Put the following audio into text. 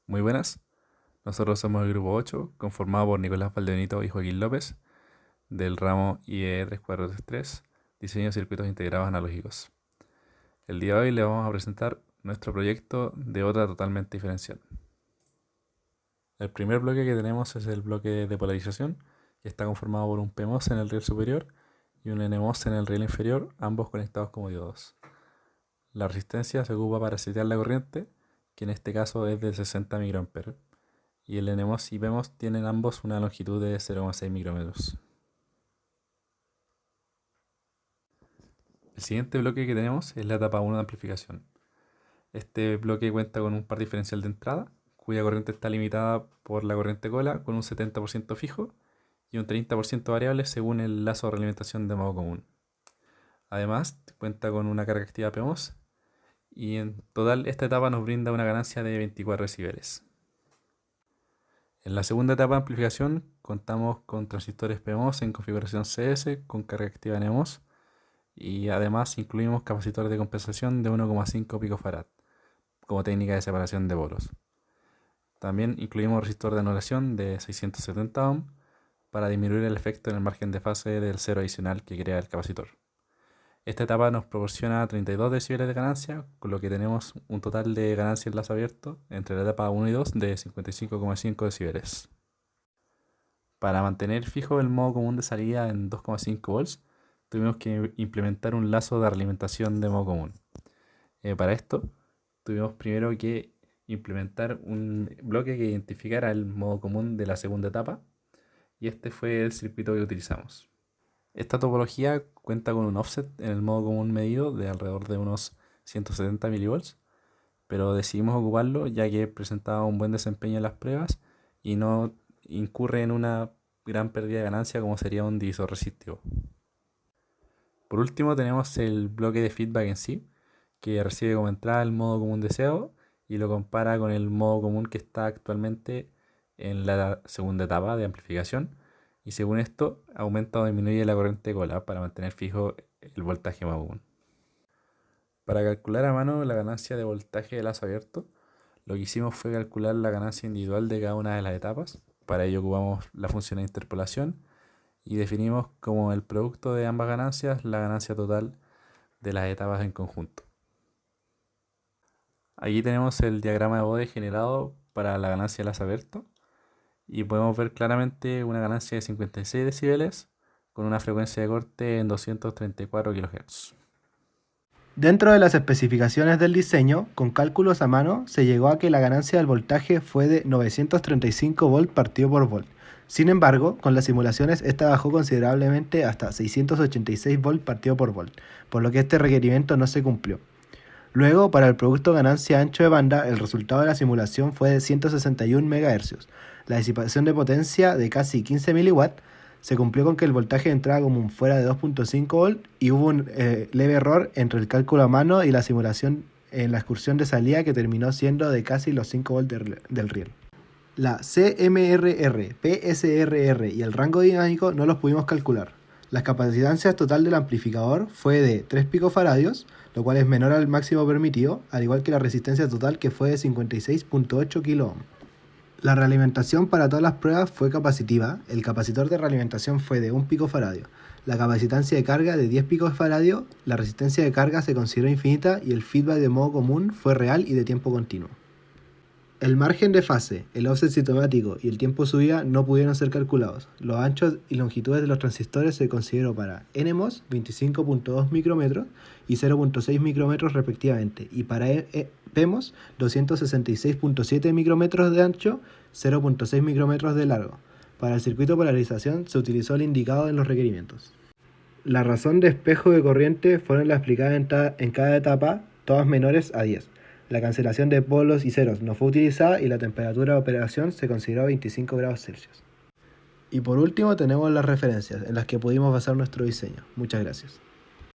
Muy buenas, nosotros somos el grupo 8, conformado por Nicolás Valdebenito y Joaquín López, del ramo IE 3433, Diseño de Circuitos Integrados Analógicos. El día de hoy le vamos a presentar nuestro proyecto de otra totalmente diferencial. El primer bloque que tenemos es el bloque de polarización, que está conformado por un PMOS en el riel superior y un NMOS en el riel inferior, ambos conectados como diodos. La resistencia se ocupa para setear la corriente, que en este caso es de 60 microamperes. Y el NMOS y PMOS tienen ambos una longitud de 0,6 micrómetros. El siguiente bloque que tenemos es la etapa 1 de amplificación. Este bloque cuenta con un par diferencial de entrada, cuya corriente está limitada por la corriente cola con un 70% fijo y un 30% variable según el lazo de realimentación de modo común. Además, cuenta con una carga activa PMOS y en total esta etapa nos brinda una ganancia de 24 decibeles. En la segunda etapa de amplificación contamos con transistores PMOS en configuración CS con carga activa NMOS y además incluimos capacitores de compensación de 1,5 picofarad como técnica de separación de polos. También incluimos resistor de anulación de 670 ohm para disminuir el efecto en el margen de fase del cero adicional que crea el capacitor. Esta etapa nos proporciona 32 decibeles de ganancia, con lo que tenemos un total de ganancia en lazo abierto entre la etapa 1 y 2 de 55,5 decibeles. Para mantener fijo el modo común de salida en 2,5 volts, tuvimos que implementar un lazo de realimentación de modo común. Para esto, tuvimos primero que implementar un bloque que identificara el modo común de la segunda etapa, y este fue el circuito que utilizamos. Esta topología cuenta con un offset en el modo común medido de alrededor de unos 170 mV, pero decidimos ocuparlo ya que presentaba un buen desempeño en las pruebas y no incurre en una gran pérdida de ganancia como sería un divisor resistivo. Por último tenemos el bloque de feedback en sí, que recibe como entrada el modo común deseado y lo compara con el modo común que está actualmente en la segunda etapa de amplificación, y según esto aumenta o disminuye la corriente cola para mantener fijo el voltaje modo común. Para calcular a mano la ganancia de voltaje de lazo abierto, lo que hicimos fue calcular la ganancia individual de cada una de las etapas. Para ello ocupamos la función de interpolación y definimos como el producto de ambas ganancias la ganancia total de las etapas en conjunto. Aquí tenemos el diagrama de Bode generado para la ganancia de lazo abierto y podemos ver claramente una ganancia de 56 decibeles con una frecuencia de corte en 234 kHz. Dentro de las especificaciones del diseño, con cálculos a mano, se llegó a que la ganancia del voltaje fue de 935 volt partido por volt. Sin embargo, con las simulaciones esta bajó considerablemente hasta 686 volt partido por volt, por lo que este requerimiento no se cumplió. Luego, para el producto ganancia ancho de banda, el resultado de la simulación fue de 161 MHz. La disipación de potencia de casi 15 mW se cumplió con que el voltaje de entrada común fuera de 2.5 volt y hubo un leve error entre el cálculo a mano y la simulación en la excursión de salida que terminó siendo de casi los 5 volt del riel. La CMRR, PSRR y el rango dinámico no los pudimos calcular. La capacitancia total del amplificador fue de 3 picofaradios, lo cual es menor al máximo permitido, al igual que la resistencia total que fue de 56.8 kΩ. La realimentación para todas las pruebas fue capacitiva. El capacitor de realimentación fue de 1 picofaradio. La capacitancia de carga de 10 picofaradios, la resistencia de carga se consideró infinita y el feedback de modo común fue real y de tiempo continuo. El margen de fase, el offset sintomático y el tiempo de subida no pudieron ser calculados. Los anchos y longitudes de los transistores se consideró para NMOS 25.2 micrómetros y 0.6 micrómetros respectivamente, y para PMOS 266.7 micrómetros de ancho, 0.6 micrómetros de largo. Para el circuito de polarización se utilizó el indicado en los requerimientos. La razón de espejo de corriente fueron las explicadas en cada etapa, todas menores a 10. La cancelación de polos y ceros no fue utilizada y la temperatura de operación se consideró a 25 grados Celsius. Y por último tenemos las referencias en las que pudimos basar nuestro diseño. Muchas gracias.